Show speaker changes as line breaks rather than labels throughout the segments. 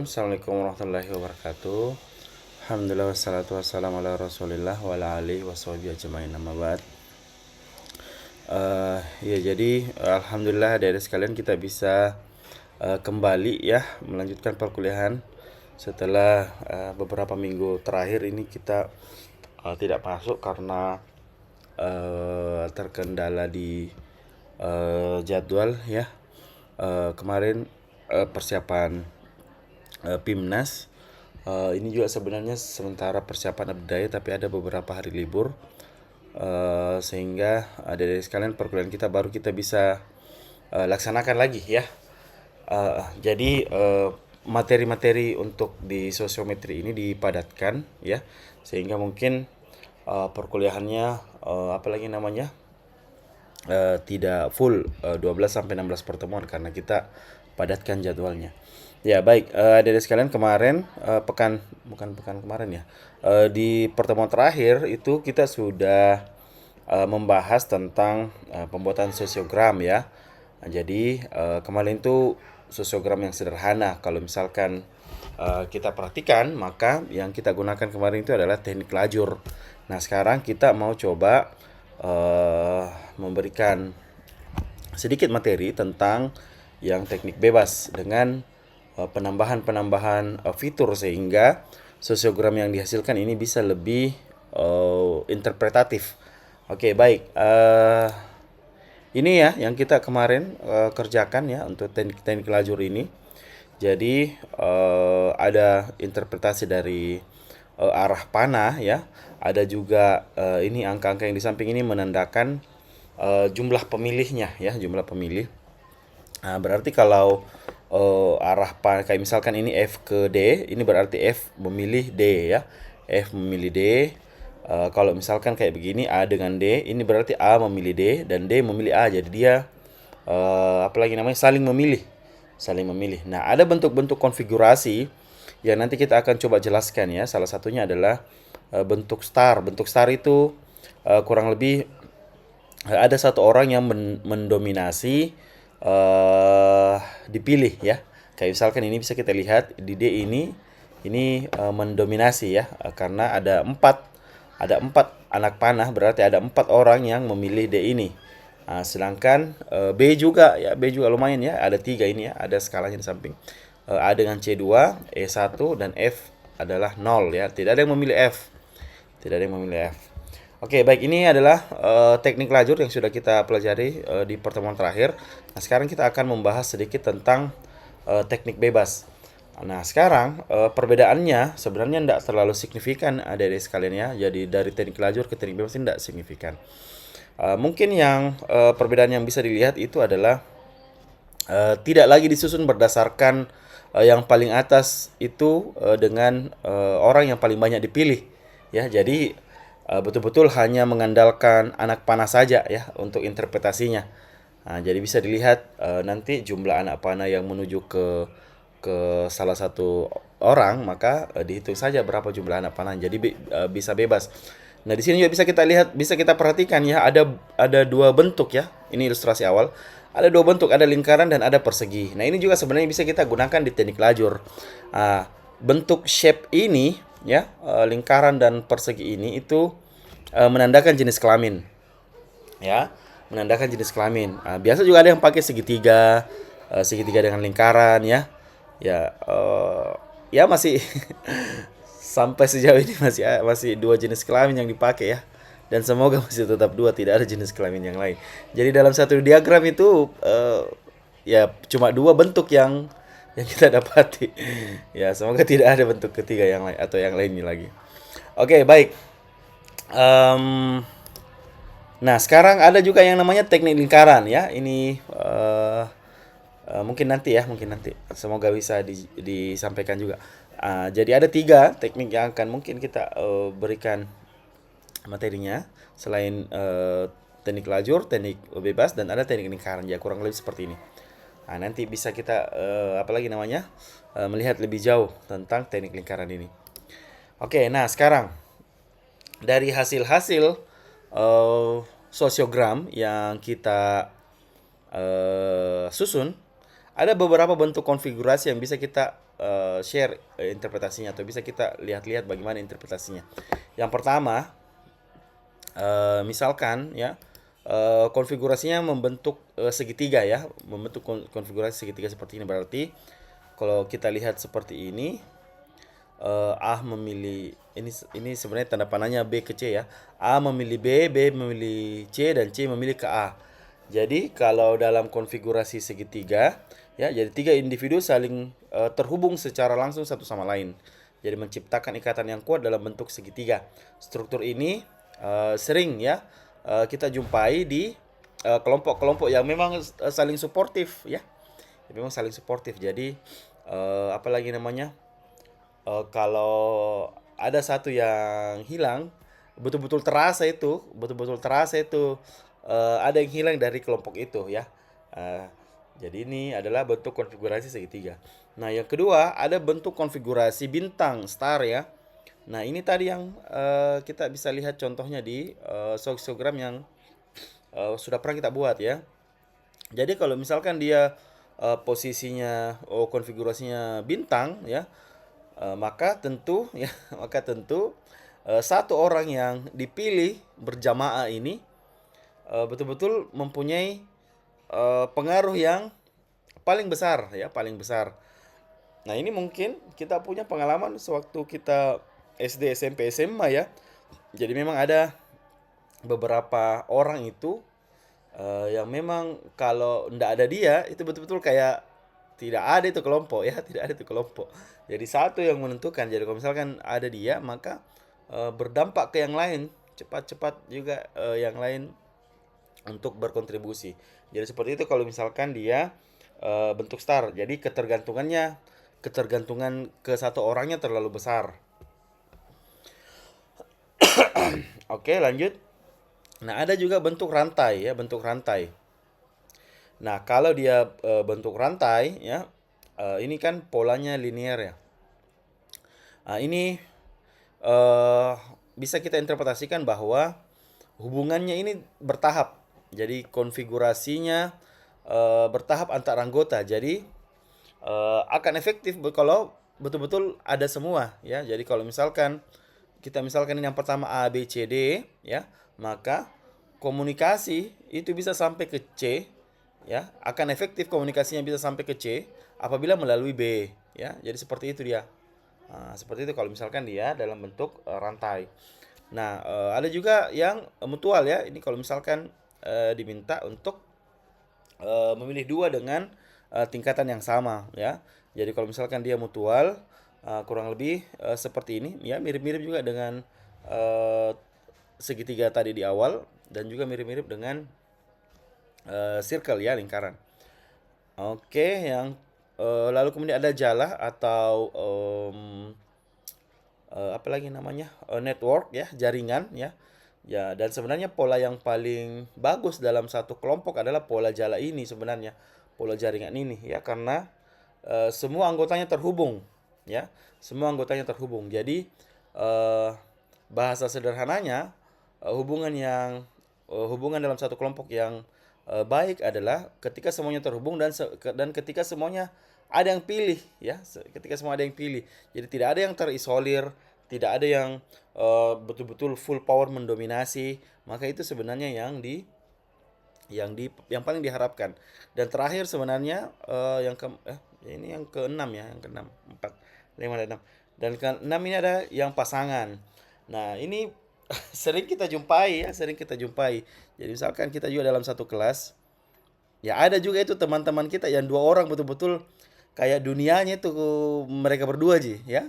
Assalamualaikum warahmatullahi wabarakatuh. Alhamdulillah wassalatu wassalamu ala rasulillah wa ala alihi washabihi ajmain, amma ba'd. Ya jadi alhamdulillah dari sekalian kita bisa kembali ya melanjutkan perkuliahan setelah beberapa minggu terakhir ini kita tidak masuk karena terkendala di jadwal ya. Kemarin persiapan PIMNAS. Ini juga sebenarnya sementara persiapan abdaya, tapi ada beberapa hari libur, sehingga dari sekalian perkuliahan kita baru kita bisa laksanakan lagi ya. Jadi materi-materi untuk di sosiometri ini dipadatkan ya, sehingga mungkin perkuliahannya apalagi namanya tidak full 12 sampai 16 pertemuan karena kita padatkan jadwalnya. Ya baik, dari sekalian kemarin bukan pekan kemarin ya, di pertemuan terakhir itu kita sudah membahas tentang pembuatan sosiogram ya. Jadi kemarin itu sosiogram yang sederhana. Kalau misalkan kita perhatikan, maka yang kita gunakan kemarin itu adalah teknik lajur. Nah sekarang kita mau coba memberikan sedikit materi tentang yang teknik bebas dengan penambahan fitur sehingga sosiogram yang dihasilkan ini bisa lebih interpretatif. Oke, baik. Ini ya yang kita kemarin kerjakan ya untuk teknik lajur ini. Jadi ada interpretasi dari arah panah ya. Ada juga ini angka-angka yang di samping ini menandakan jumlah pemilihnya ya, jumlah pemilih. Nah, berarti kalau arah panah kayak misalkan ini F ke D, ini berarti F memilih D ya. F memilih D. Kalau misalkan kayak begini A dengan D, ini berarti A memilih D dan D memilih A. Jadi dia apalagi namanya saling memilih. Nah, ada bentuk-bentuk konfigurasi yang nanti kita akan coba jelaskan ya. Salah satunya adalah bentuk star. Bentuk star itu kurang lebih ada satu orang yang mendominasi dipilih ya. Kayak misalkan ini bisa kita lihat di D ini mendominasi ya, karena ada empat anak panah, berarti ada 4 orang yang memilih D ini. Nah, sedangkan B juga lumayan ya, ada 3 ini ya, ada skalanya di samping. A dengan C2, E1 dan F adalah 0 ya, tidak ada yang memilih F. Oke, baik, ini adalah teknik lajur yang sudah kita pelajari di pertemuan terakhir. Nah, sekarang kita akan membahas sedikit tentang teknik bebas. Nah, sekarang perbedaannya sebenarnya tidak terlalu signifikan dari sekalian ya. Jadi dari teknik lajur ke teknik bebas ini tidak signifikan. Mungkin yang perbedaan yang bisa dilihat itu adalah tidak lagi disusun berdasarkan yang paling atas itu dengan orang yang paling banyak dipilih ya. Jadi betul-betul hanya mengandalkan anak panah saja ya untuk interpretasinya. Nah, jadi bisa dilihat nanti jumlah anak panah yang menuju ke salah satu orang, maka dihitung saja berapa jumlah anak panah. Jadi bisa bebas. Nah, di sini juga bisa kita lihat, bisa kita perhatikan ya, ada dua bentuk ya. Ini ilustrasi awal. Ada dua bentuk, ada lingkaran dan ada persegi. Nah, ini juga sebenarnya bisa kita gunakan di teknik lajur. Bentuk shape ini ya, lingkaran dan persegi ini itu menandakan jenis kelamin ya, menandakan jenis kelamin. Biasa juga ada yang pakai segitiga, segitiga dengan lingkaran ya. Ya masih sampai sejauh ini masih dua jenis kelamin yang dipakai ya, dan semoga masih tetap dua, tidak ada jenis kelamin yang lain. Jadi dalam satu diagram itu ya cuma dua bentuk yang kita dapati. Ya, semoga tidak ada bentuk ketiga yang lain atau yang lainnya lagi. Oke, baik. Nah, sekarang ada juga yang namanya teknik lingkaran ya. Ini mungkin nanti. Semoga bisa disampaikan juga. Jadi ada 3 teknik yang akan mungkin kita berikan materinya selain teknik lajur, teknik bebas, dan ada teknik lingkaran ya, kurang lebih seperti ini. Nah, nanti bisa kita melihat lebih jauh tentang teknik lingkaran ini. Oke, nah sekarang dari hasil-hasil sosiogram yang kita susun, ada beberapa bentuk konfigurasi yang bisa kita share interpretasinya, atau bisa kita lihat-lihat bagaimana interpretasinya. Yang pertama, misalkan ya, konfigurasinya membentuk segitiga ya, membentuk konfigurasi segitiga seperti ini. Berarti kalau kita lihat seperti ini, A memilih ini sebenarnya tanda panahnya B ke C ya. A memilih B, B memilih C, dan C memilih ke A. Jadi kalau dalam konfigurasi segitiga ya, jadi tiga individu saling terhubung secara langsung satu sama lain. Jadi menciptakan ikatan yang kuat dalam bentuk segitiga. Struktur ini sering ya kita jumpai di kelompok-kelompok yang memang saling suportif ya. Memang saling suportif. Jadi apa lagi namanya? Kalau ada satu yang hilang, betul-betul terasa itu, ada yang hilang dari kelompok itu ya. Eh, jadi ini adalah bentuk konfigurasi segitiga. Nah, yang kedua ada bentuk konfigurasi bintang star ya. Nah, ini tadi yang kita bisa lihat contohnya di shogogram yang sudah pernah kita buat ya. Jadi kalau misalkan dia posisinya konfigurasinya bintang ya, maka tentu ya, satu orang yang dipilih berjamaah ini betul-betul mempunyai pengaruh yang paling besar ya, paling besar. Nah, ini mungkin kita punya pengalaman sewaktu kita SD, SMP, SMA ya. Jadi memang ada beberapa orang itu yang memang kalau ndak ada dia itu betul-betul kayak tidak ada itu kelompok ya, tidak ada itu kelompok. Jadi satu yang menentukan. Jadi kalau misalkan ada dia, maka berdampak ke yang lain, cepat-cepat juga yang lain untuk berkontribusi. Jadi seperti itu kalau misalkan dia bentuk star. Jadi ketergantungan ke satu orangnya terlalu besar. Oke, lanjut. Nah, ada juga bentuk rantai ya, bentuk rantai. Nah, kalau dia bentuk rantai ya, ini kan polanya linear ya. Nah, ini eh, bisa kita interpretasikan bahwa hubungannya ini bertahap. Jadi konfigurasinya bertahap antar anggota. Jadi akan efektif kalau betul-betul ada semua ya. Jadi kalau misalkan kita misalkan ini yang pertama A B C D ya, maka komunikasi itu bisa sampai ke C ya, akan efektif komunikasinya bisa sampai ke C apabila melalui B ya. Jadi seperti itu dia. Nah, seperti itu kalau misalkan dia dalam bentuk rantai. Nah, ada juga yang mutual ya. Ini kalau misalkan diminta untuk memilih dua dengan tingkatan yang sama ya. Jadi kalau misalkan dia mutual, kurang lebih seperti ini ya, mirip-mirip juga dengan uh, segitiga tadi di awal, dan juga mirip-mirip dengan circle ya, lingkaran. Oke, yang lalu kemudian ada jala atau apa lagi namanya, network ya, jaringan ya. Ya, dan sebenarnya pola yang paling bagus dalam satu kelompok adalah pola jala ini sebenarnya, pola jaringan ini ya, karena semua anggotanya terhubung ya, semua anggotanya terhubung. Jadi eh, bahasa sederhananya, hubungan dalam satu kelompok yang baik adalah ketika semuanya terhubung, dan ketika semuanya ada yang pilih ya, ketika semua ada yang pilih. Jadi tidak ada yang terisolir, tidak ada yang betul-betul full power mendominasi. Maka itu sebenarnya yang paling diharapkan. Dan terakhir sebenarnya ini yang keenam ya, yang keenam, 4, 5, dan 6. Dan keenam ini ada yang pasangan. Nah, ini sering kita jumpai ya, sering kita jumpai. Jadi misalkan kita juga dalam satu kelas, ya ada juga itu teman-teman kita yang dua orang betul-betul kayak dunianya itu mereka berdua aja ya.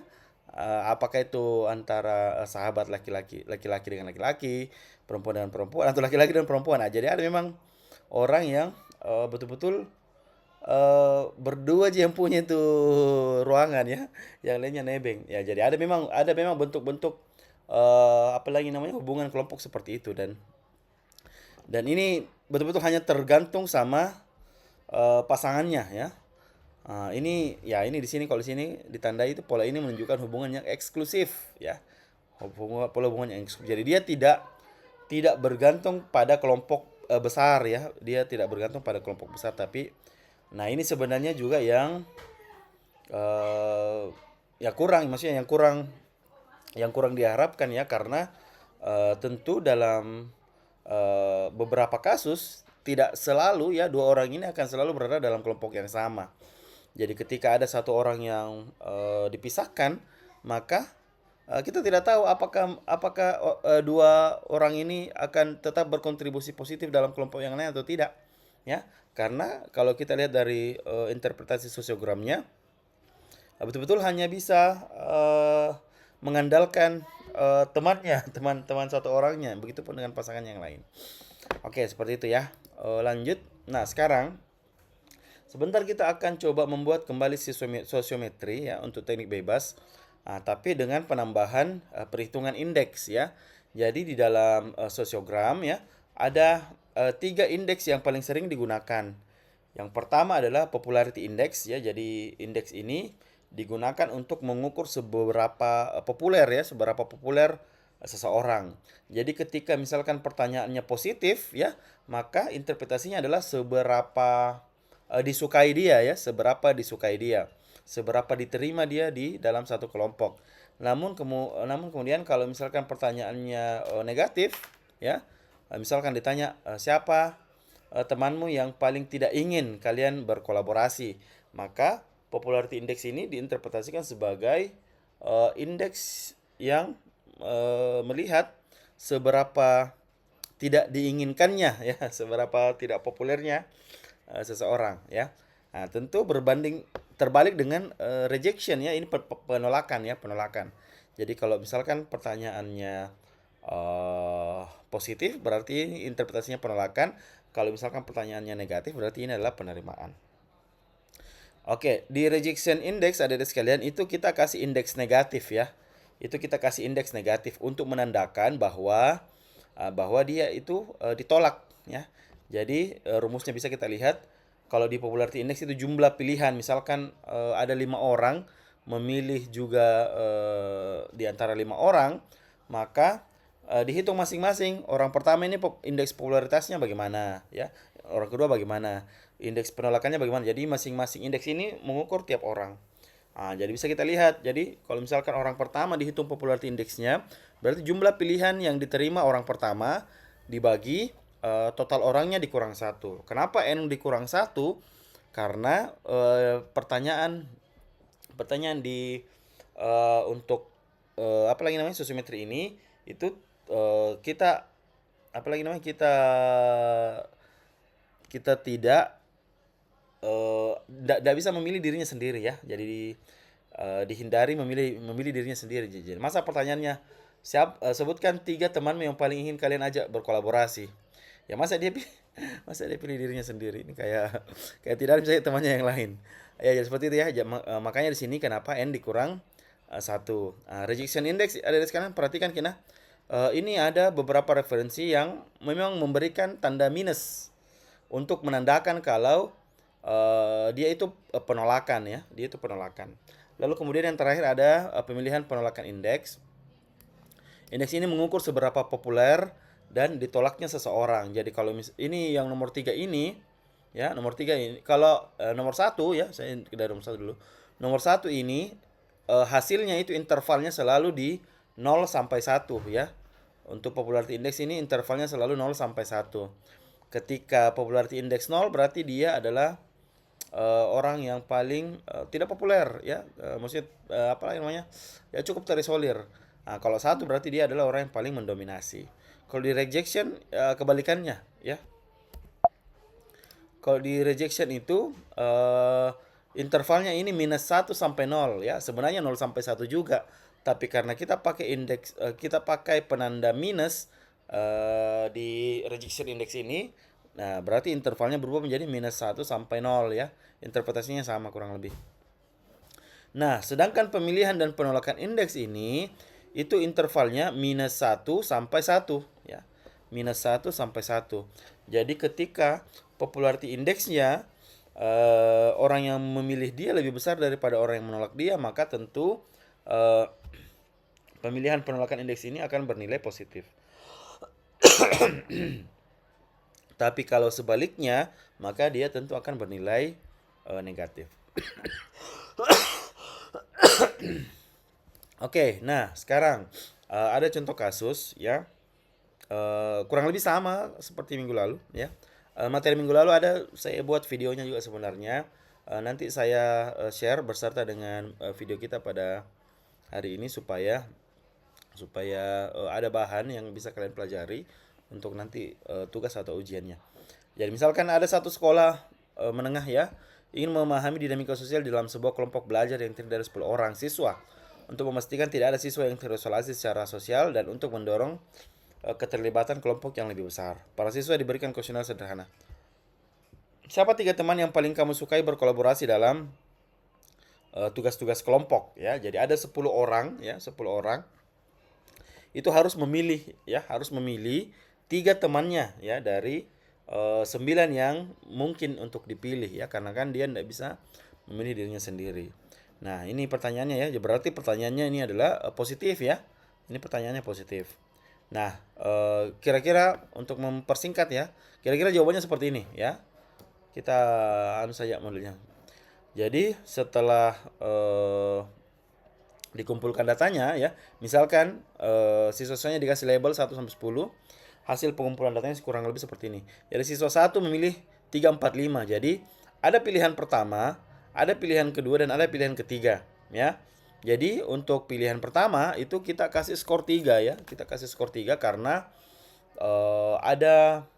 Apakah itu antara sahabat laki-laki dengan laki-laki, perempuan dengan perempuan, atau laki-laki dan perempuan. Nah, jadi ada memang orang yang betul-betul berdua aja yang punya itu ruangan ya, yang lainnya nebeng. Ya, jadi ada memang bentuk-bentuk apa lagi namanya, hubungan kelompok seperti itu. Dan ini betul-betul hanya tergantung sama pasangannya ya. Ini di sini, kalau di sini ditandai itu, pola ini menunjukkan hubungan yang eksklusif ya. Pola hubungan yang eksklusif. Jadi dia tidak bergantung pada kelompok besar ya. Dia tidak bergantung pada kelompok besar, tapi nah, ini sebenarnya juga yang eh, ya kurang, maksudnya yang kurang diharapkan ya, karena tentu dalam beberapa kasus tidak selalu ya dua orang ini akan selalu berada dalam kelompok yang sama. Jadi ketika ada satu orang yang dipisahkan, maka kita tidak tahu apakah apakah dua orang ini akan tetap berkontribusi positif dalam kelompok yang lain atau tidak, ya. Karena kalau kita lihat dari interpretasi sosiogramnya, betul-betul hanya bisa mengandalkan temannya, teman-teman satu orangnya. Begitupun dengan pasangan yang lain. Oke, seperti itu ya. Lanjut. Nah, sekarang sebentar kita akan coba membuat kembali sosiometri ya untuk teknik bebas. Tapi dengan penambahan perhitungan indeks ya. Jadi di dalam sosiogram ya ada 3 indeks yang paling sering digunakan. Yang pertama adalah popularity index ya. Jadi indeks ini digunakan untuk mengukur seberapa populer ya, seberapa populer seseorang. Jadi ketika misalkan pertanyaannya positif ya, maka interpretasinya adalah seberapa disukai dia ya, seberapa disukai dia, seberapa diterima dia di dalam satu kelompok. Namun kemudian kalau misalkan pertanyaannya negatif ya, misalkan ditanya siapa temanmu yang paling tidak ingin kalian berkolaborasi, maka popularity index ini diinterpretasikan sebagai indeks yang melihat seberapa tidak diinginkannya ya, seberapa tidak populernya seseorang ya. Nah, tentu terbalik dengan rejection ya, ini penolakan ya, penolakan. Jadi kalau misalkan pertanyaannya positif berarti ini interpretasinya penolakan. Kalau misalkan pertanyaannya negatif berarti ini adalah penerimaan. Oke, di rejection index ada sekalian itu kita kasih indeks negatif ya. Itu kita kasih indeks negatif untuk menandakan bahwa dia itu ditolak ya. Jadi rumusnya bisa kita lihat kalau di popularity index itu jumlah pilihan, misalkan ada 5 orang memilih juga di antara 5 orang, maka dihitung masing-masing. Orang pertama ini indeks popularitasnya bagaimana ya, orang kedua bagaimana, indeks penolakannya bagaimana. Jadi masing-masing indeks ini mengukur tiap orang. Jadi bisa kita lihat. Jadi kalau misalkan orang pertama dihitung popularity indeksnya, berarti jumlah pilihan yang diterima orang pertama dibagi total orangnya dikurang 1. Kenapa N dikurang 1? Karena pertanyaan di untuk apa lagi namanya sosiometri ini itu kita apa lagi namanya kita tidak tidak bisa memilih dirinya sendiri ya. Jadi dihindari memilih dirinya sendiri. Jadi masa pertanyaannya sebutkan 3 temanmu yang paling ingin kalian ajak berkolaborasi. Ya masa dia pilih dirinya sendiri. Ini kayak tidak ada misalnya temannya yang lain. Ya, jadi seperti itu ya. Makanya di sini kenapa N dikurang 1. Rejection index ada di sekarang, perhatikan kina. Ini ada beberapa referensi yang memang memberikan tanda minus untuk menandakan kalau dia itu penolakan ya, dia itu penolakan. Lalu kemudian yang terakhir ada pemilihan penolakan indeks. Indeks ini mengukur seberapa populer dan ditolaknya seseorang. Jadi kalau ini yang nomor 3 ini ya, nomor 3 ini kalau nomor 1 ya, saya dari nomor 1 dulu. Nomor 1 ini hasilnya itu intervalnya selalu di 0 sampai 1 ya. Untuk popularity index ini intervalnya selalu 0 sampai 1. Ketika popularity index 0 berarti dia adalah orang yang paling tidak populer ya, maksudnya apa namanya ya, cukup terisolir. Kalau 1 berarti dia adalah orang yang paling mendominasi. Kalau di rejection kebalikannya ya. Kalau di rejection itu intervalnya ini minus 1 sampai 0 ya. Sebenarnya 0 sampai 1 juga. Tapi karena kita pakai indeks kita pakai penanda minus di rejection index ini, nah berarti intervalnya berubah menjadi minus 1 sampai 0 ya. Interpretasinya sama kurang lebih. Nah, sedangkan pemilihan dan penolakan indeks ini itu intervalnya minus 1 sampai 1 ya. Minus 1 sampai 1. Jadi ketika popularity indeksnya orang yang memilih dia lebih besar daripada orang yang menolak dia, maka tentu pemilihan penolakan indeks ini akan bernilai positif. Tapi kalau sebaliknya, maka dia tentu akan bernilai negatif. Oke, nah sekarang ada contoh kasus ya, kurang lebih sama seperti minggu lalu ya. Materi minggu lalu ada saya buat videonya juga sebenarnya. Nanti saya share berserta dengan video kita pada hari ini supaya supaya ada bahan yang bisa kalian pelajari untuk nanti tugas atau ujiannya. Jadi misalkan ada satu sekolah menengah ya, ingin memahami dinamika sosial di dalam sebuah kelompok belajar yang terdiri dari 10 orang siswa untuk memastikan tidak ada siswa yang terisolasi secara sosial dan untuk mendorong keterlibatan kelompok yang lebih besar. Para siswa diberikan kuesioner sederhana. Siapa tiga teman yang paling kamu sukai berkolaborasi dalam tugas-tugas kelompok ya. Jadi ada 10 orang ya, 10 orang itu harus memilih ya, harus memilih tiga temannya ya dari 9 yang mungkin untuk dipilih ya, karena kan dia tidak bisa memilih dirinya sendiri. Nah, ini pertanyaannya ya. Berarti pertanyaannya ini adalah positif ya. Ini pertanyaannya positif. Nah, kira-kira untuk mempersingkat ya, kira-kira jawabannya seperti ini ya. Kita anu saja modelnya. Jadi setelah dikumpulkan datanya ya. Misalkan siswa-siswanya dikasih label 1 sampai 10. Hasil pengumpulan datanya kurang lebih seperti ini. Jadi siswa 1 memilih 3 4 5. Jadi ada pilihan pertama, ada pilihan kedua dan ada pilihan ketiga ya. Jadi untuk pilihan pertama itu kita kasih skor 3 ya. Kita kasih skor 3 karena ada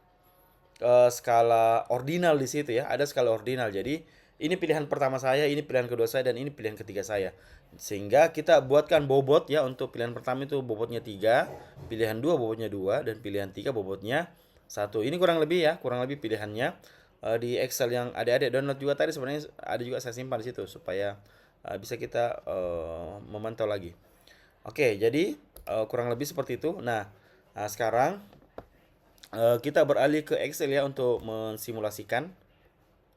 skala ordinal di situ ya. Ada skala ordinal. Jadi ini pilihan pertama saya, ini pilihan kedua saya, dan ini pilihan ketiga saya. Sehingga kita buatkan bobot ya. Untuk pilihan pertama itu bobotnya 3, pilihan 2 bobotnya 2, dan pilihan 3 bobotnya 1. Ini kurang lebih ya, kurang lebih pilihannya. Di Excel yang adik-adik download juga tadi sebenarnya ada juga saya simpan di situ supaya bisa kita memantau lagi. Oke, jadi kurang lebih seperti itu. Nah, sekarang kita beralih ke Excel ya untuk mensimulasikan.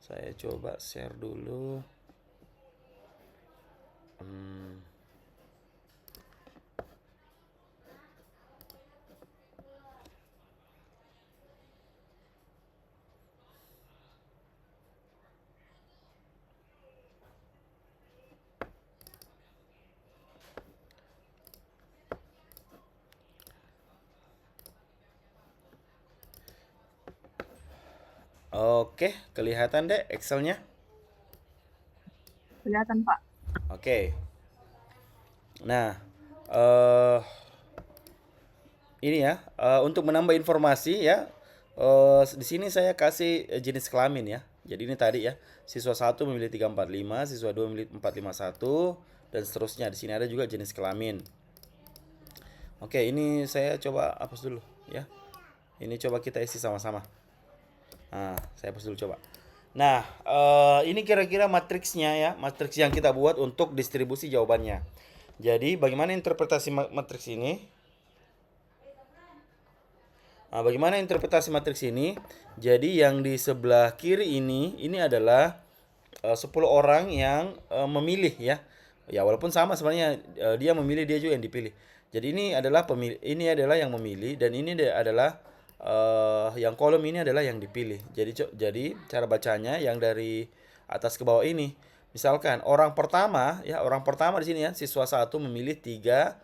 Saya coba share dulu. Hmm, Oke, kelihatan deh Excelnya.
Kelihatan, Pak.
Oke. Nah, eh ini ya, untuk menambah informasi ya, di sini saya kasih jenis kelamin ya. Jadi ini tadi ya, siswa 1 memilih 345, siswa 2 memilih 451, dan seterusnya. Di sini ada juga jenis kelamin. Oke, ini saya coba hapus dulu ya. Ini coba kita isi sama-sama. Nah, saya hapus dulu coba. Nah, ini kira-kira matriksnya ya, matriks yang kita buat untuk distribusi jawabannya. Jadi, bagaimana interpretasi matriks ini? Nah, bagaimana interpretasi matriks ini? Jadi yang di sebelah kiri ini adalah 10 orang yang memilih ya. Ya walaupun sama sebenarnya, dia memilih, dia juga yang dipilih. Jadi ini adalah pemilih, ini adalah yang memilih, dan ini adalah yang kolom ini adalah yang dipilih. Jadi cara bacanya yang dari atas ke bawah ini. Misalkan orang pertama ya, orang pertama di sini ya, siswa 1 memilih 3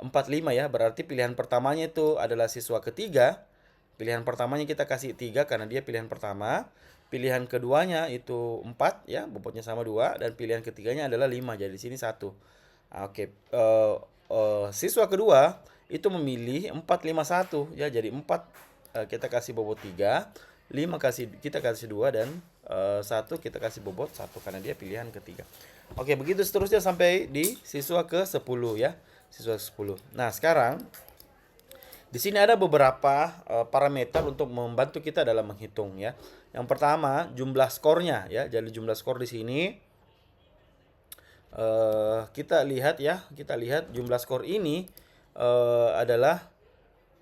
4 5 ya. Berarti pilihan pertamanya itu adalah siswa ketiga. Pilihan pertamanya kita kasih 3 karena dia pilihan pertama. Pilihan keduanya itu 4 ya, bobotnya sama 2, dan pilihan ketiganya adalah 5. Jadi di sini 1. Oke, siswa kedua itu memilih 4 5 1 ya. Jadi 4 kita kasih bobot 3, 5 kita kasih 2, dan 1 kita kasih bobot 1 karena dia pilihan ketiga. Oke, begitu seterusnya sampai di siswa ke-10 ya. Siswa ke-10. Nah, sekarang di sini ada beberapa parameter untuk membantu kita dalam menghitung ya. Yang pertama, jumlah skornya ya. Jadi jumlah skor di sini kita lihat ya, kita lihat jumlah skor ini adalah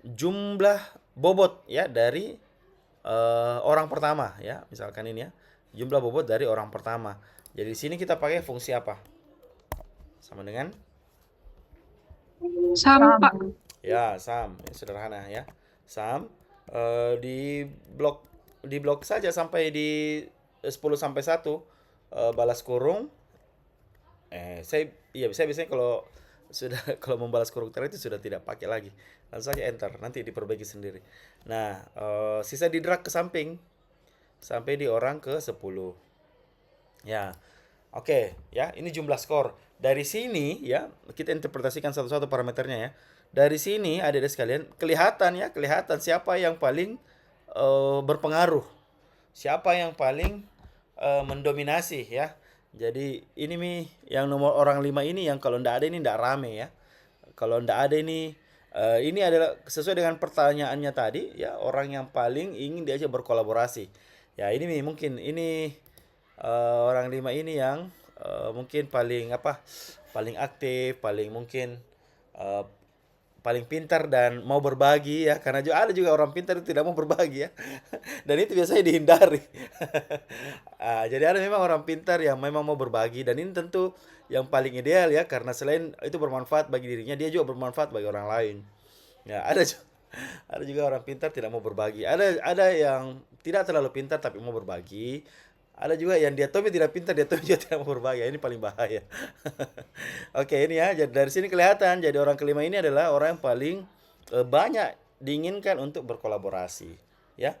jumlah bobot ya dari orang pertama ya. Misalkan ini ya, jumlah bobot dari orang pertama. Jadi di sini kita pakai fungsi apa? Sama dengan
Sama, Pak.
ya, sum. Ya, sederhana ya. Sum di blok saja sampai di 10 sampai 1, balas kurung. Saya biasanya kalau sudah kalau membalas kurung terakhir itu sudah tidak pakai lagi. Langsung saja enter, nanti diperbaiki sendiri. Nah, sisa di drag ke samping sampai di orang ke 10. Ya. Oke, ya, ini jumlah skor. Dari sini ya, kita interpretasikan satu-satu parameternya ya. Dari sini adik-adik sekalian, kelihatan ya, kelihatan siapa yang paling berpengaruh. Siapa yang paling mendominasi ya. Jadi ini nih yang nomor orang 5 ini yang kalau ndak ada ini ndak rame ya. Kalau ndak ada ini adalah sesuai dengan pertanyaannya tadi ya, orang yang paling ingin diajak berkolaborasi. Ya ini nih mungkin ini orang 5 ini yang mungkin paling apa? Paling aktif, paling mungkin eh, paling pintar dan mau berbagi ya, karena juga ada juga orang pintar itu tidak mau berbagi ya. Dan itu biasanya dihindari. Jadi ada memang orang pintar yang memang mau berbagi, dan ini tentu yang paling ideal ya, karena selain itu bermanfaat bagi dirinya, dia juga bermanfaat bagi orang lain. Ya, ada juga orang pintar tidak mau berbagi. Ada yang tidak terlalu pintar tapi mau berbagi. Ada juga yang dia tahu tidak pintar, dia tahu juga tidak mau berbagi. Ini paling bahaya. Oke, ini ya. Jadi dari sini kelihatan. Jadi orang kelima ini adalah orang yang paling banyak diinginkan untuk berkolaborasi, ya.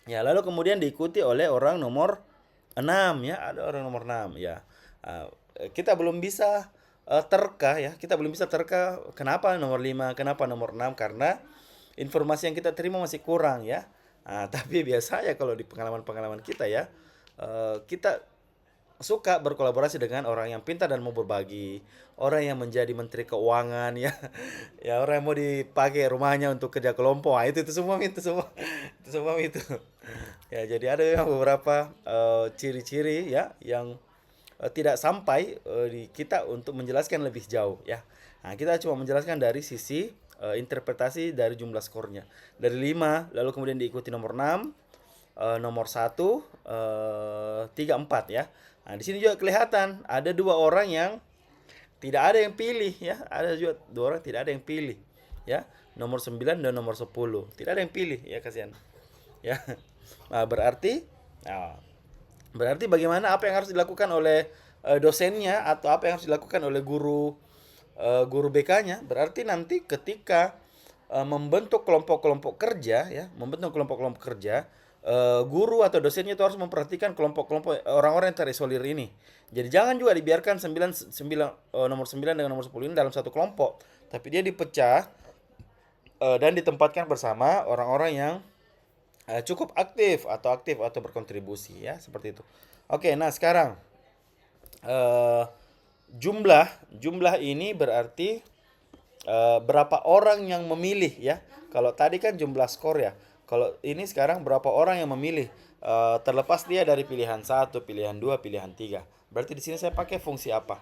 Ya, lalu kemudian diikuti oleh orang nomor 6 ya, ada orang nomor 6 ya. Ah, kita belum bisa terka ya, kita belum bisa terka kenapa nomor 5, kenapa nomor 6, karena informasi yang kita terima masih kurang ya. Tapi biasanya kalau di pengalaman-pengalaman kita ya, kita suka berkolaborasi dengan orang yang pintar dan mau berbagi, orang yang menjadi menteri keuangan ya, ya orang yang mau dipakai rumahnya untuk kerja kelompok. Itu semua itu semua itu semua itu. Ya jadi ada yang beberapa ciri-ciri ya yang tidak sampai di kita untuk menjelaskan lebih jauh ya. Nah, kita cuma menjelaskan dari sisi interpretasi dari jumlah skornya. Dari 5 lalu kemudian diikuti nomor 6, nomor 1, 3, 4 ya. Nah, di sini juga kelihatan ada dua orang yang tidak ada yang pilih ya. Ada juga dua orang tidak ada yang pilih ya. Nomor 9 dan nomor 10. Tidak ada yang pilih ya, kasihan. Ya. Nah, nah, berarti bagaimana apa yang harus dilakukan oleh dosennya atau apa yang harus dilakukan oleh guru BK-nya? Berarti nanti ketika membentuk kelompok-kelompok kerja ya, membentuk kelompok-kelompok kerja, guru atau dosennya itu harus memperhatikan kelompok-kelompok orang-orang yang terisolir ini. Jadi jangan juga dibiarkan nomor 9 dengan nomor 10 ini dalam satu kelompok, tapi dia dipecah dan ditempatkan bersama orang-orang yang cukup aktif atau berkontribusi ya, seperti itu. Oke, nah sekarang eh, jumlah ini berarti berapa orang yang memilih ya. Kalau tadi kan jumlah skor ya. Kalau ini sekarang berapa orang yang memilih, terlepas dia dari pilihan satu, pilihan 2, pilihan 3. Berarti di sini saya pakai fungsi apa?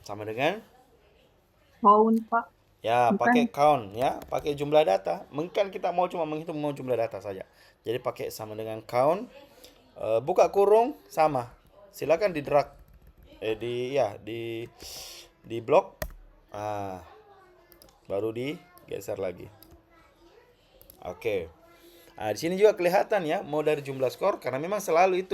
Sama dengan
Count, Pak.
ya,
Bukan.
pakai count ya, pakai jumlah data. Mungkin kita mau cuma menghitung mau jumlah data saja. Jadi pakai sama dengan count, buka kurung sama. Silakan di drag di blok. Baru digeser lagi. Oke. Nah, di sini juga kelihatan ya, mau dari jumlah skor, karena memang selalu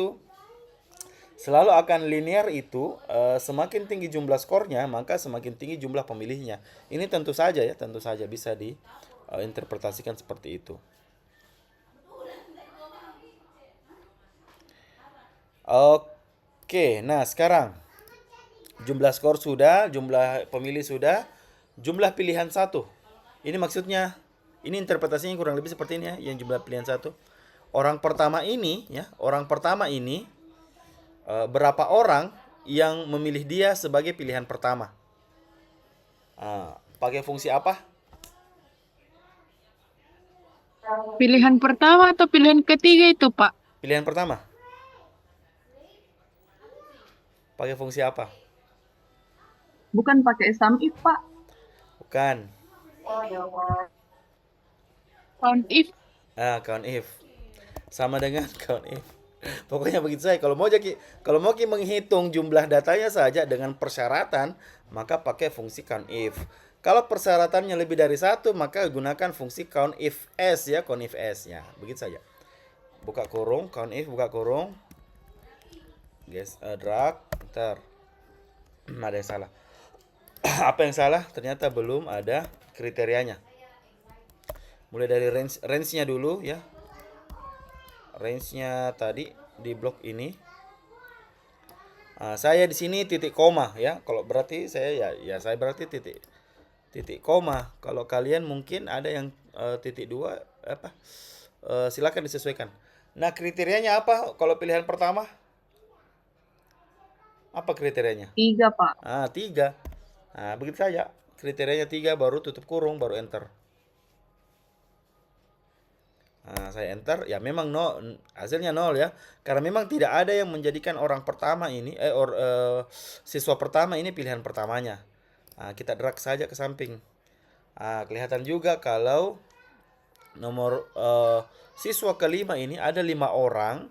akan linear itu, semakin tinggi jumlah skornya maka semakin tinggi jumlah pemilihnya. Ini tentu saja ya, tentu saja bisa diinterpretasikan seperti itu. Oke, nah sekarang jumlah skor sudah, jumlah pemilih sudah, jumlah pilihan satu. Ini maksudnya, ini interpretasinya kurang lebih seperti ini ya, yang jumlah pilihan satu. Orang pertama ini ya, orang pertama ini berapa orang yang memilih dia sebagai pilihan pertama? Pakai fungsi apa?
Pilihan pertama atau pilihan ketiga itu, Pak?
Pilihan pertama. Pakai fungsi apa?
Bukan pakai sum if, Pak.
Bukan.
Count if.
Count if. Sama dengan count if. Pokoknya begitu saja. Kalau mau menghitung jumlah datanya saja dengan persyaratan, maka pakai fungsi count if. Kalau persyaratannya lebih dari satu, maka gunakan fungsi count if s ya, count if s ya. Begitu saja. Buka kurung, count if, buka kurung. Guys, drag, enter. Ada yang salah. Apa yang salah? Ternyata belum ada kriterianya. Mulai dari range-nya dulu ya. Range-nya tadi di blok ini. Saya di sini titik koma ya. Kalau berarti saya ya saya berarti titik titik koma. Kalau kalian mungkin ada yang titik dua apa? Silakan disesuaikan. Nah, kriterianya apa kalau pilihan pertama? Apa kriterianya?
3, Pak.
Tiga. Nah, begitu saja. Kriterianya tiga, baru tutup kurung, baru enter. Saya enter, ya memang hasilnya nol ya. Karena memang tidak ada yang menjadikan orang pertama ini, siswa pertama ini pilihan pertamanya. Kita drag saja ke samping. Kelihatan juga kalau nomor siswa kelima ini ada 5 orang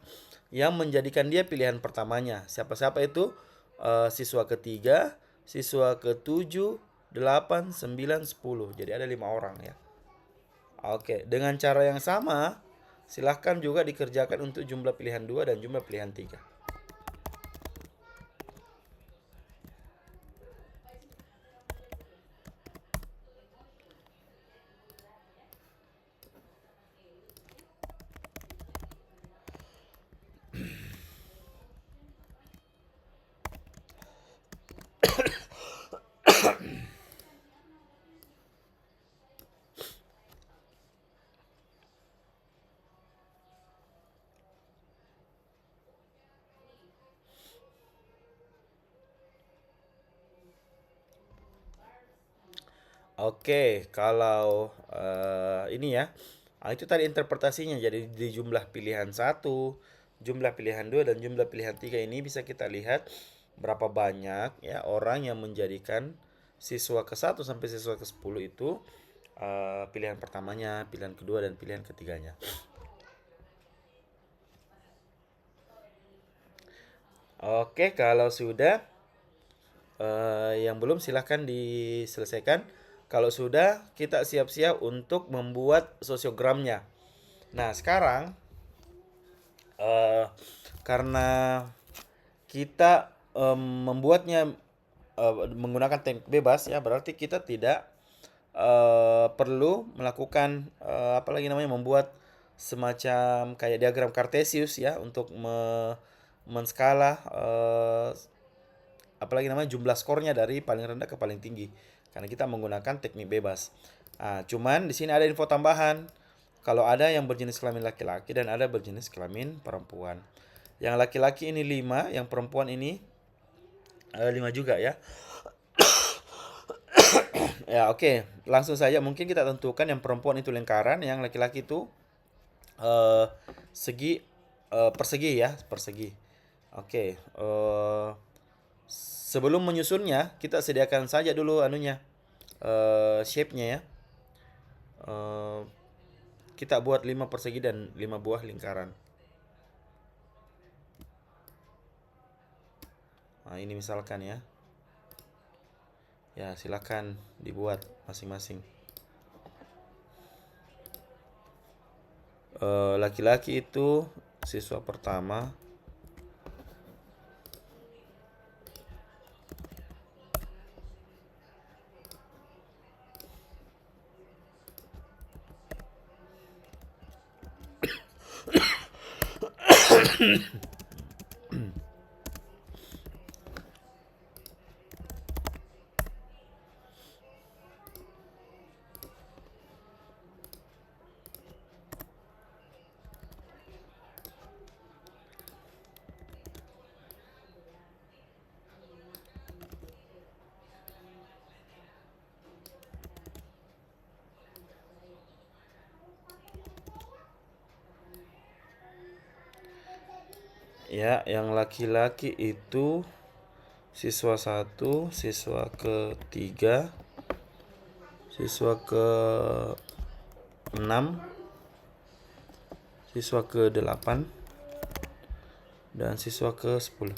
yang menjadikan dia pilihan pertamanya. Siapa-siapa itu? Siswa ketiga, siswa ke-7, 8, 9, 10. Jadi ada 5 orang ya. Oke, dengan cara yang sama, silahkan juga dikerjakan untuk jumlah pilihan 2 dan jumlah pilihan 3. Oke, kalau ini ya, itu tadi interpretasinya. Jadi di jumlah pilihan satu, jumlah pilihan 2 dan jumlah pilihan 3 ini bisa kita lihat berapa banyak ya orang yang menjadikan siswa ke-1 sampai siswa ke-10 itu pilihan pertamanya, pilihan kedua dan pilihan ketiganya. Oke, kalau sudah yang belum silahkan diselesaikan. Kalau sudah, kita siap-siap untuk membuat sosiogramnya. Nah, sekarang karena kita membuatnya menggunakan teknik bebas ya, berarti kita tidak perlu melakukan apa lagi namanya, membuat semacam kayak diagram Cartesius ya untuk menskala apalagi namanya jumlah skornya dari paling rendah ke paling tinggi karena kita menggunakan teknik bebas. Cuman di sini ada info tambahan. Kalau ada yang berjenis kelamin laki-laki dan ada berjenis kelamin perempuan. Yang laki-laki ini 5, yang perempuan ini 5 juga ya. Ya, oke. Langsung saja mungkin kita tentukan yang perempuan itu lingkaran, yang laki-laki itu segi persegi ya, persegi. Oke, sebelum menyusunnya, kita sediakan saja dulu anunya, shape-nya ya. Kita buat 5 persegi dan 5 buah lingkaran. Ini misalkan ya. Ya, silakan dibuat masing-masing. Laki-laki itu siswa pertama. Ya, yang laki-laki itu siswa 1, siswa ke-3, siswa ke-6, siswa ke-8, dan siswa ke-10.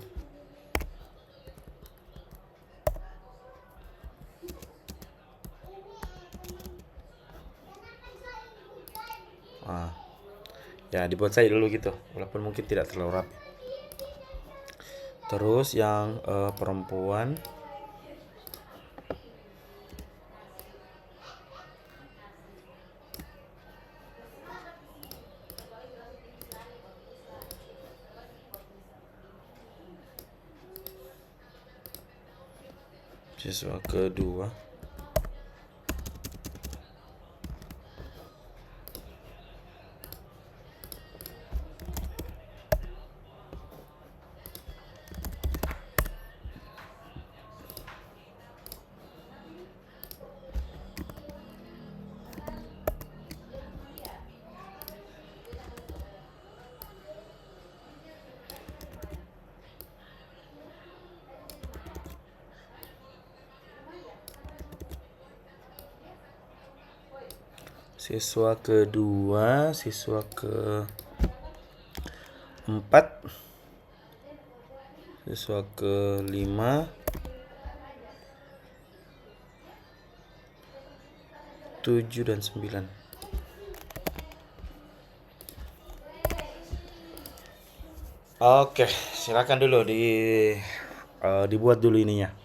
Ya, dibuat saja dulu gitu, walaupun mungkin tidak terlalu rapi. Terus yang perempuan Siswa kedua. Siswa kedua, siswa keempat, siswa kelima, 7 dan 9. Oke, silakan dulu dibuat dulu ininya.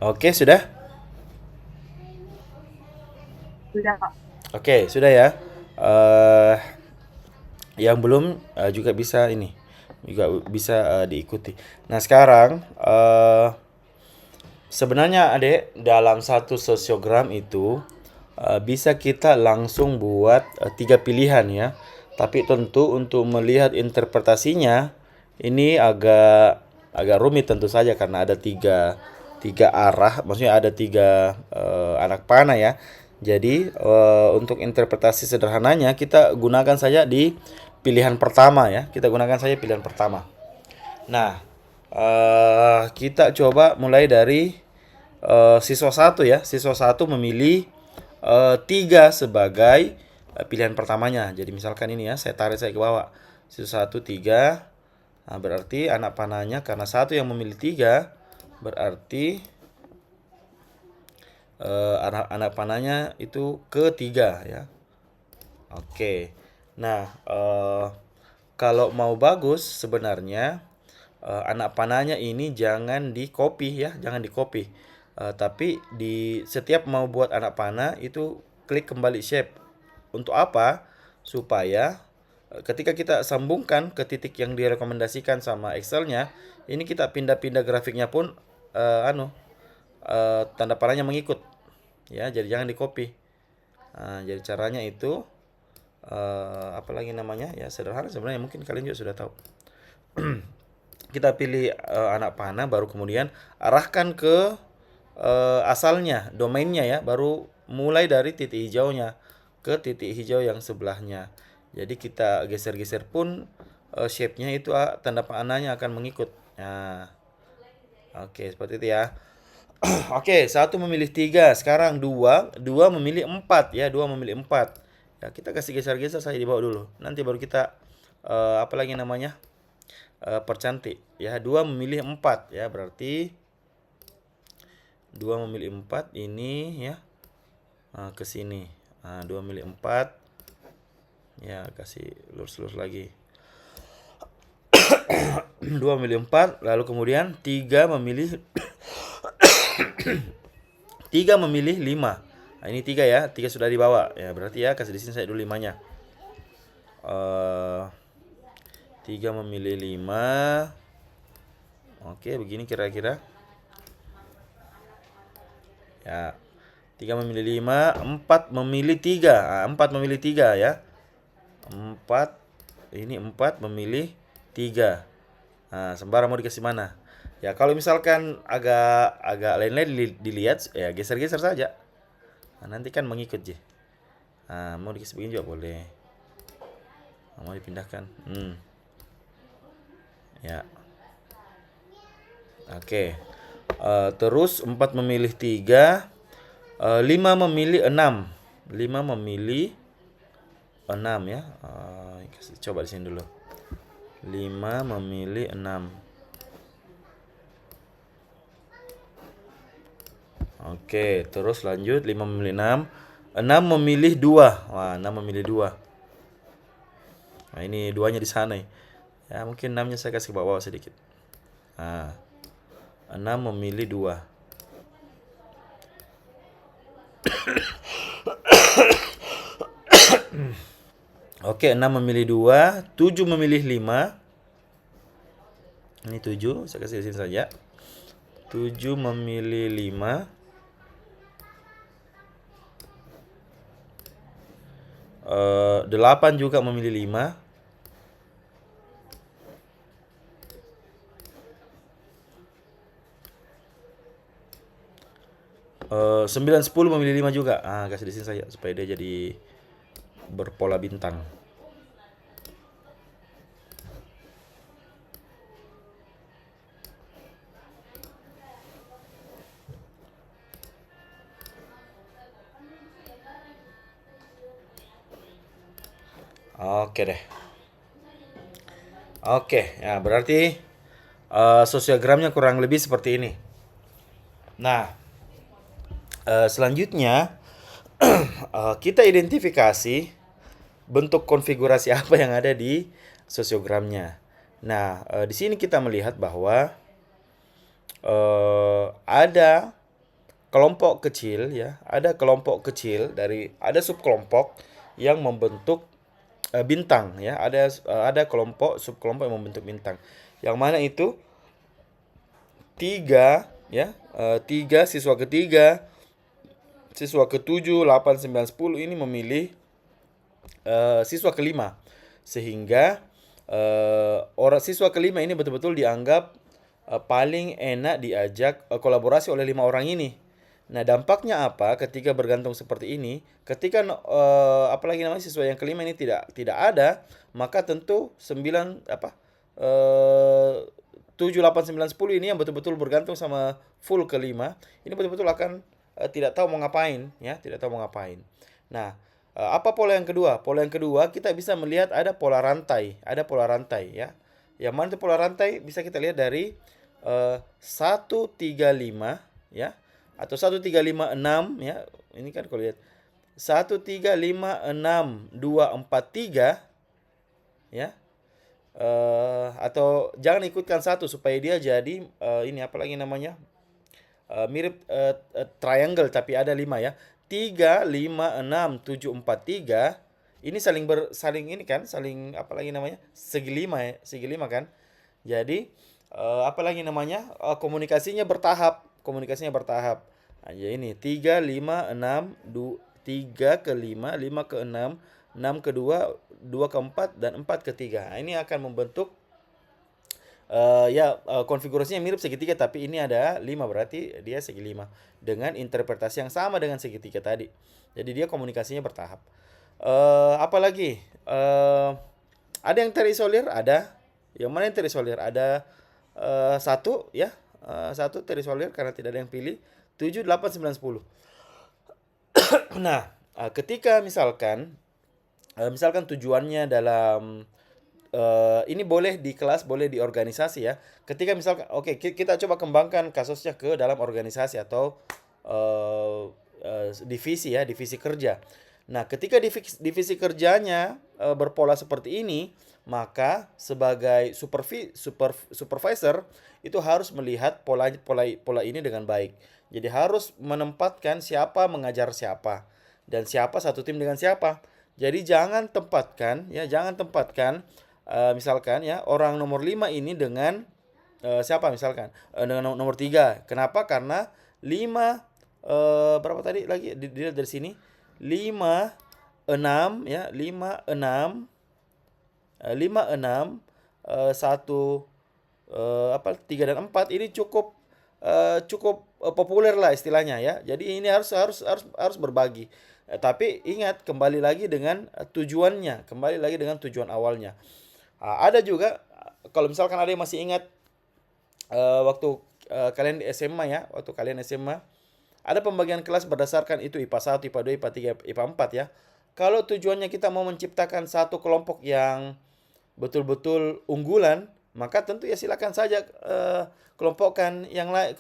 Oke, sudah?
Sudah, Kak.
Oke, sudah ya. eh yang belum juga bisa ini, juga bisa diikuti. Nah, sekarang sebenarnya Adek, dalam satu sosiogram itu bisa kita langsung buat 3 pilihan ya. Tapi tentu untuk melihat interpretasinya ini agak agak rumit tentu saja karena ada tiga arah, maksudnya ada tiga anak panah ya. Jadi untuk interpretasi sederhananya kita gunakan saja di pilihan pertama ya. Kita gunakan saja pilihan pertama. Nah, kita coba mulai dari siswa satu ya. Siswa satu memilih 3 sebagai pilihan pertamanya. Jadi misalkan ini ya, saya tarik saya ke bawah. Siswa satu 3. Nah, berarti anak panahnya karena satu yang memilih 3, berarti anak panahnya itu ketiga ya. Oke. Nah, kalau mau bagus sebenarnya anak panahnya ini jangan di copy ya, jangan di copy. Tapi di setiap mau buat anak panah itu klik kembali shape. Untuk apa? Supaya ketika kita sambungkan ke titik yang direkomendasikan sama Excelnya, ini kita pindah-pindah grafiknya pun tanda panahnya mengikut. Ya, jadi jangan di copy. Nah, jadi caranya itu apa lagi namanya? Ya sederhana sebenarnya, mungkin kalian juga sudah tahu. Kita pilih anak panah, baru kemudian arahkan ke asalnya, domainnya ya, baru mulai dari titik hijaunya ke titik hijau yang sebelahnya. Jadi kita geser-geser pun shape-nya itu tanda panahnya akan mengikut. Nah, oke seperti itu ya. Oke, satu memilih 3, sekarang dua memilih 4 ya, dua memilih 4. Ya, kita kasih geser-geser saja di bawah dulu. Nanti baru kita apa lagi namanya? Percantik ya. Dua memilih 4 ya, berarti dua memilih 4 ini ya. Ke sini. Nah, 2 memilih 4 ya, kasih lurus-lurus lagi. 2 memilih 4, lalu kemudian 3 memilih 3 memilih 5. Nah, ini 3 ya, 3 sudah dibawa. Ya, berarti ya kasih di sini saya dulu 5-nya. 3 memilih 5. Oke, begini kira-kira. Ya. 3 memilih 5, 4 memilih 3. 4 memilih 3 ya. 4 ini 4 memilih 3. Nah, sembara mau dikasih mana? Ya, kalau misalkan agak lain-lain dilihat ya geser-geser saja. Nah, nanti kan mengikut, Ji. Nah, mau dikasih begini juga boleh. Mau dipindahkan. Ya. Oke. Terus 4 memilih 3, 5 memilih 6. 5 memilih 6 ya. Coba di sini dulu. 5 memilih 6. Oke, terus lanjut 5 memilih 6. 6 memilih 2. Wah, 6 memilih 2. Nah, ini duanya di sana ya. Ya, mungkin 6-nya saya kasih ke bawah sedikit. Nah, 6 memilih 2. Oke, 6 memilih 2, 7 memilih 5. Ini 7, saya kasih di sini saja. 7 memilih 5. 8 juga memilih 5. 9, 10 memilih 5 juga. Kasih di sini saja supaya dia jadi berpola bintang. Oke deh. Oke, ya berarti sosiogramnya kurang lebih seperti ini. Nah, selanjutnya kita identifikasi bentuk konfigurasi apa yang ada di sosiogramnya. Nah, di sini kita melihat bahwa ada kelompok kecil ya, ada kelompok kecil ada subkelompok yang membentuk bintang ya, ada kelompok subkelompok yang membentuk bintang. Yang mana itu 3 ya, 3 siswa ketiga, siswa ke-7, 8, 9, 10 ini memilih siswa kelima. Sehingga orang siswa kelima ini betul-betul dianggap paling enak diajak kolaborasi oleh 5 orang ini. Nah, dampaknya apa ketika bergantung seperti ini? Ketika apalagi namanya siswa yang kelima ini tidak ada, maka tentu 9 apa 7, 8, 9, 10 ini yang betul-betul bergantung sama full kelima, ini betul-betul akan tidak tahu mau ngapain ya, tidak tahu mau ngapain. Nah, apa pola yang kedua? Pola yang kedua kita bisa melihat ada pola rantai ya. Yang mana itu pola rantai bisa kita lihat dari 1, 3, 5 ya, atau 1, 3, 5, 6 ya. Ini kan kalau lihat 1, 3, 5, 6, 2, 4, 3 ya. Atau jangan ikutkan satu supaya dia jadi ini apa lagi namanya, mirip triangle tapi ada 5 ya. 3, 5, 6, 7, 4, 3 ini saling ini kan, saling apa lagi namanya, segi 5 ya, segi 5 kan. Jadi apa lagi namanya, komunikasinya bertahap. Nah, jadi ini 3, 5, 6, 3 ke 5, 5 ke 6, 6 ke 2, 2 ke 4, dan 4 ke 3. Nah, ini akan membentuk konfigurasinya mirip segitiga, tapi ini ada 5, berarti dia segi 5 dengan interpretasi yang sama dengan segitiga tadi. Jadi dia komunikasinya bertahap. Apalagi ada yang terisolir, ada. Yang mana yang terisolir? Ada satu ya, satu terisolir karena tidak ada yang pilih. 7, 8, 9, 10. Nah, ketika misalkan tujuannya dalam ini boleh di kelas, boleh di organisasi ya. Ketika misalkan, oke, kita coba kembangkan kasusnya ke dalam organisasi atau divisi ya, divisi kerja. Nah, ketika divisi kerjanya berpola seperti ini, maka sebagai supervisor itu harus melihat pola ini dengan baik. Jadi harus menempatkan siapa mengajar siapa dan siapa satu tim dengan siapa. Jadi jangan tempatkan misalkan ya orang nomor 5 ini dengan siapa misalkan dengan nomor 3. Kenapa? Karena 5 berapa tadi lagi dilihat dari sini, 5, 6 ya, 5, 6 5, 6 1 3 dan 4 ini cukup populer lah istilahnya ya. Jadi ini harus berbagi. Tapi ingat, kembali lagi dengan tujuannya, kembali lagi dengan tujuan awalnya. Ada juga kalau misalkan ada yang masih ingat waktu kalian di SMA ya, waktu kalian SMA ada pembagian kelas berdasarkan itu IPA 1, IPA 2, IPA 3, IPA 4 ya. Kalau tujuannya kita mau menciptakan satu kelompok yang betul-betul unggulan, maka tentu ya silakan saja kelompokkan yang lain,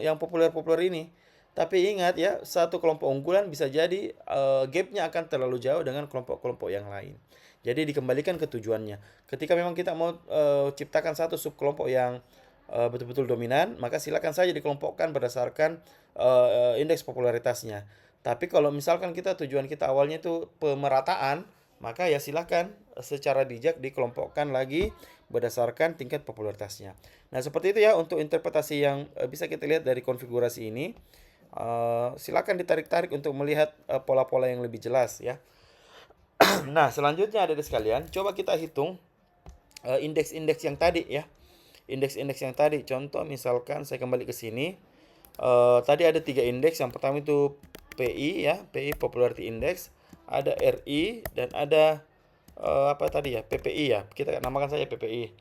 yang populer-populer ini. Tapi ingat ya, satu kelompok unggulan bisa jadi gapnya akan terlalu jauh dengan kelompok-kelompok yang lain. Jadi dikembalikan ke tujuannya. Ketika memang kita mau ciptakan satu subkelompok yang betul-betul dominan, maka silakan saja dikelompokkan berdasarkan indeks popularitasnya. Tapi kalau misalkan tujuan kita awalnya itu pemerataan, maka ya silakan secara bijak dikelompokkan lagi berdasarkan tingkat popularitasnya. Nah, seperti itu ya untuk interpretasi yang bisa kita lihat dari konfigurasi ini. Silakan ditarik-tarik untuk melihat pola-pola yang lebih jelas ya. Nah, selanjutnya ada di sekalian, coba kita hitung indeks-indeks yang tadi ya. Indeks-indeks yang tadi. Contoh misalkan saya kembali ke sini. Tadi ada 3 indeks. Yang pertama itu PI ya, PI Popularity Index, ada RI dan ada apa tadi ya, PPI ya. Kita namakan saja PPI.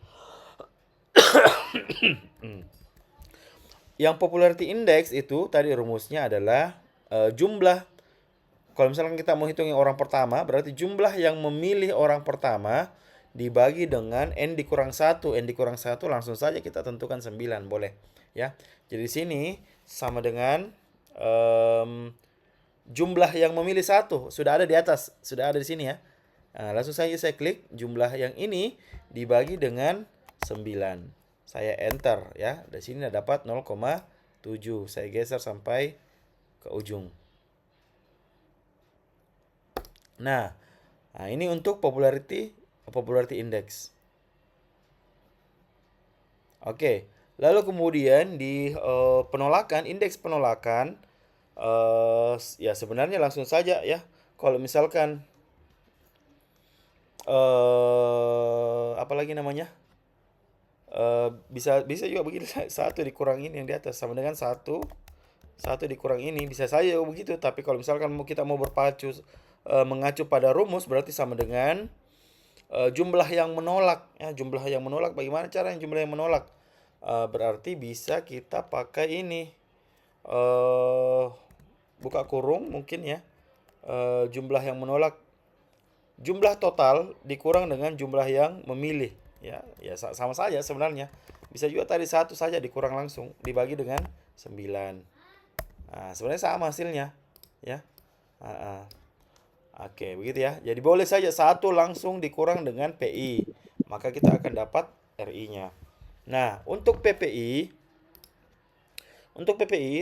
Yang Popularity Index itu tadi rumusnya adalah jumlah. Kalau misalkan kita mau hitung yang orang pertama, berarti jumlah yang memilih orang pertama dibagi dengan N dikurang 1. N dikurang 1 langsung saja kita tentukan 9, boleh ya. Jadi di sini sama dengan jumlah yang memilih 1 sudah ada di atas, sudah ada di sini ya. Nah, langsung saja saya klik jumlah yang ini dibagi dengan 9. Saya enter ya. Di sini dapat 0,7. Saya geser sampai ke ujung. Nah, ini untuk popularity index. Oke, lalu kemudian di penolakan, indeks penolakan, ya sebenarnya langsung saja ya. Kalau misalkan apa lagi namanya? Bisa juga begitu, 1 dikurang ini yang di atas sama dengan 1 dikurang ini, bisa saja begitu. Tapi kalau misalkan kita mau berpacu mengacu pada rumus, berarti sama dengan jumlah yang menolak ya. Jumlah yang menolak, bagaimana cara yang jumlah yang menolak? Berarti bisa kita pakai ini, buka kurung mungkin ya, jumlah yang menolak, jumlah total dikurang dengan jumlah yang memilih ya. Ya sama saja sebenarnya. Bisa juga tadi 1 saja dikurang langsung dibagi dengan 9. Nah, sebenarnya sama hasilnya ya. Oke, begitu ya. Jadi boleh saja 1 langsung dikurang dengan PI, maka kita akan dapat RI-nya. Nah, untuk PPI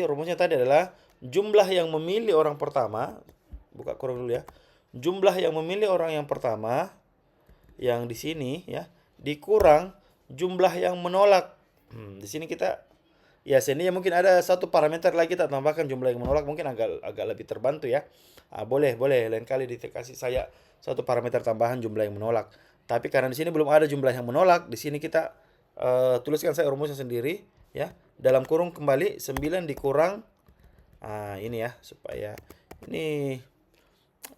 rumusnya tadi adalah jumlah yang memilih orang pertama, buka kurung dulu ya. Jumlah yang memilih orang yang pertama yang di sini ya, dikurang jumlah yang menolak. Di sini kita ya, sini ya mungkin ada satu parameter lagi kita tambahkan jumlah yang menolak, mungkin agak lebih terbantu ya. Boleh lain kali dikasih saya satu parameter tambahan jumlah yang menolak. Tapi karena di sini belum ada jumlah yang menolak, di sini kita tuliskan saya rumusnya sendiri ya. Dalam kurung kembali 9 dikurang ini ya, supaya ini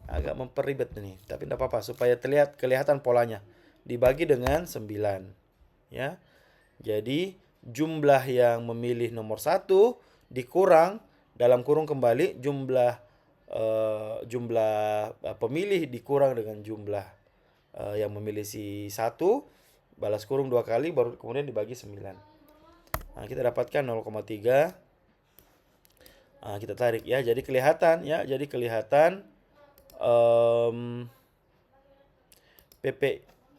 agak memperibet nih, tapi tidak apa-apa supaya kelihatan polanya. Dibagi dengan 9 ya. Jadi jumlah yang memilih nomor 1 dikurang dalam kurung kembali jumlah pemilih dikurang dengan jumlah yang memilih si 1, balas kurung 2 kali, baru kemudian dibagi 9. Nah, kita dapatkan 0,3. Kita tarik ya, jadi kelihatan ya, PP.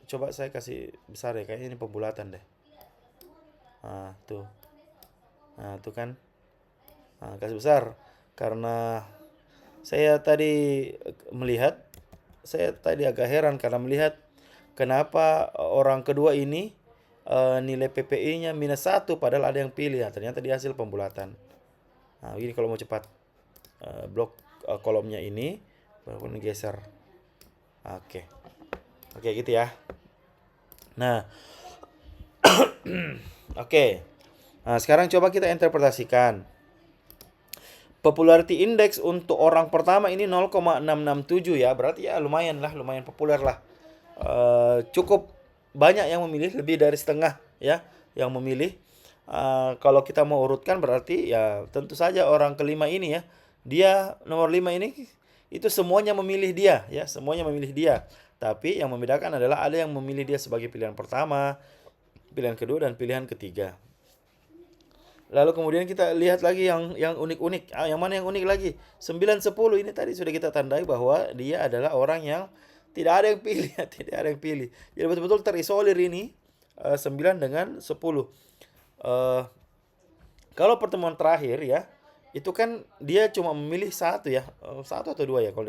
Coba saya kasih besar ya, kayaknya ini pembulatan deh. Tuh. Nah, tuh kan. Kasih besar karena saya tadi agak heran karena melihat kenapa orang kedua ini nilai PPI-nya -1 padahal ada yang pilih. Ternyata di hasil pembulatan. Nah, ini kalau mau cepat blok kolomnya ini baru geser. Oke, gitu ya. Nah, oke. Nah, sekarang coba kita interpretasikan Popularity index untuk orang pertama ini 0,667 ya. Berarti ya lumayan populer lah. Cukup banyak yang memilih, lebih dari setengah ya yang memilih. Kalau kita mau urutkan berarti ya tentu saja orang kelima ini ya. Dia nomor 5 ini itu semuanya memilih dia ya, semuanya memilih dia. Tapi yang membedakan adalah ada yang memilih dia sebagai pilihan pertama, pilihan kedua dan pilihan ketiga. Lalu kemudian kita lihat lagi yang unik-unik. Yang mana yang unik lagi? 9, 10 ini tadi sudah kita tandai bahwa dia adalah orang yang tidak ada yang pilih, tidak ada yang pilih. Jadi betul-betul terisolir ini 9 dengan 10. Kalau pertemuan terakhir ya, itu kan dia cuma memilih satu ya, satu atau dua ya kalau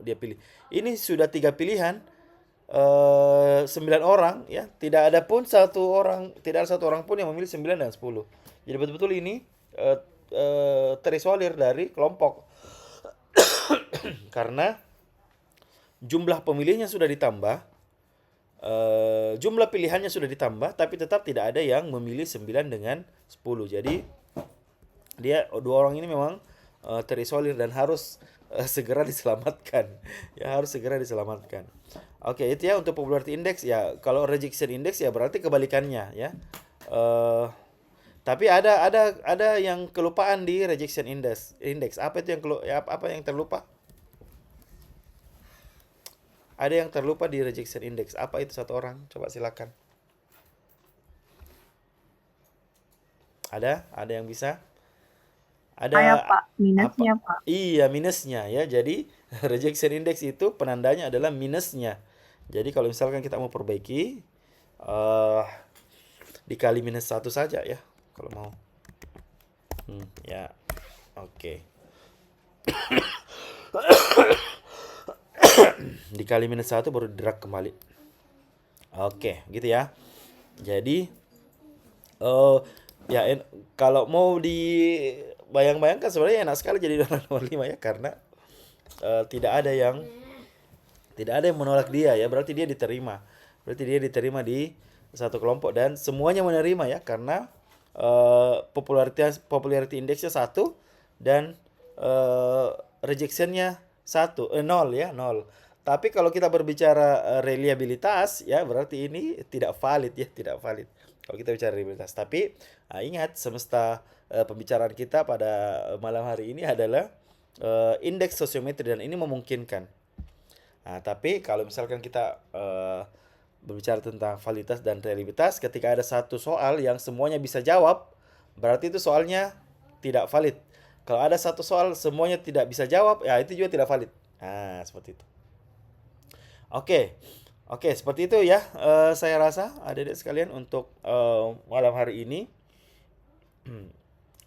dia pilih. Ini sudah 3 pilihan, 9 orang ya, tidak ada satu orang pun yang memilih 9 dan 10. Jadi betul-betul ini terisolir dari kelompok karena jumlah pemilihnya sudah ditambah, jumlah pilihannya sudah ditambah, tapi tetap tidak ada yang memilih 9 dengan 10. Jadi dia dua orang ini memang terisolir dan harus segera diselamatkan. Ya, harus segera diselamatkan. Oke, itu ya untuk popularity index ya. Kalau rejection index ya berarti kebalikannya ya. Tapi ada yang kelupaan di rejection index. Apa itu yang apa yang terlupa? Ada yang terlupa di rejection index. Apa itu satu orang? Coba silakan. Ada yang bisa?
Saya,
Ada
Pak. Minusnya,
apa?
Pak.
Iya, minusnya ya. Jadi rejection index itu penandanya adalah minusnya. Jadi kalau misalkan kita mau perbaiki, dikali minus 1 saja ya. Kalau mau. Ya, oke. Dikali minus 1 baru drag kembali. Oke, gitu ya. Jadi, ya kalau mau dibayang-bayangkan sebenarnya enak sekali jadi nomor 5 ya, karena tidak ada yang menolak dia ya, berarti dia diterima. Berarti dia diterima di satu kelompok dan semuanya menerima ya, karena popularity indexnya 1 dan rejectionnya 0 ya, 0. Tapi kalau kita berbicara reliabilitas ya, berarti ini tidak valid ya, tidak valid. Kalau kita bicara reliabilitas. Tapi ingat, semesta pembicaraan kita pada malam hari ini adalah indeks sosiometri dan ini memungkinkan. Nah, tapi kalau misalkan kita berbicara tentang validitas dan reliabilitas, ketika ada satu soal yang semuanya bisa jawab, berarti itu soalnya tidak valid. Kalau ada satu soal semuanya tidak bisa jawab, ya itu juga tidak valid. Nah, seperti itu. Oke, seperti itu ya. Saya rasa adik-adik sekalian untuk malam hari ini.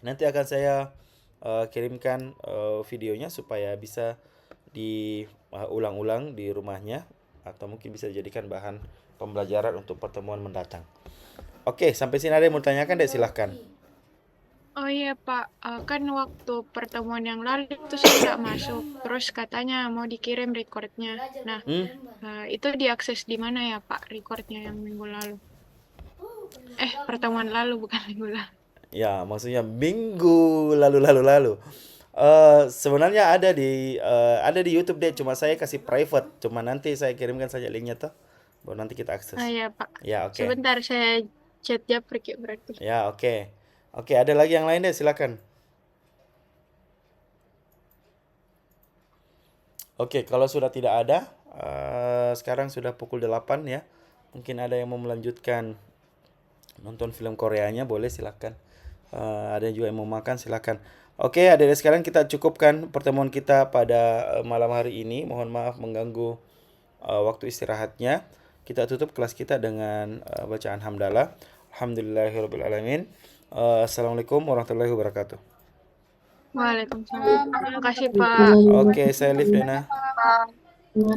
Nanti akan saya kirimkan videonya supaya bisa diulang-ulang di rumahnya, atau mungkin bisa dijadikan bahan pembelajaran untuk pertemuan mendatang. Oke, sampai sini ada yang mau tanyakan deh, silahkan.
Oh iya, Pak. Kan waktu pertemuan yang lalu itu saya nggak masuk. Terus katanya mau dikirim recordnya. Nah, itu diakses di mana ya, Pak? Recordnya yang minggu lalu. Pertemuan lalu, bukan minggu lalu.
Ya, maksudnya minggu lalu. Sebenarnya ada di YouTube deh, cuma saya kasih private. Cuma nanti saya kirimkan saja linknya tuh, baru nanti kita akses.
Ah ya, Pak.
Ya, oke.
Sebentar saya chat Japrik ya berarti.
Ya, oke. Oke, ada lagi yang lain deh, silakan. Oke, kalau sudah tidak ada, sekarang sudah pukul 8 ya. Mungkin ada yang mau melanjutkan nonton film Koreanya, boleh silakan. Ada juga yang mau makan, silakan. Oke, adik-adik sekalian, kita cukupkan pertemuan kita pada malam hari ini. Mohon maaf mengganggu waktu istirahatnya. Kita tutup kelas kita dengan bacaan hamdalah. Alhamdulillahirrabbilalamin. Assalamualaikum warahmatullahi wabarakatuh.
Waalaikumsalam. Terima kasih, Pak.
Oke, saya live Dena.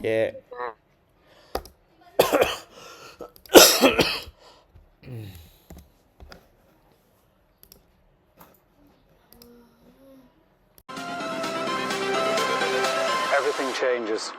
Ya.
Everything changes.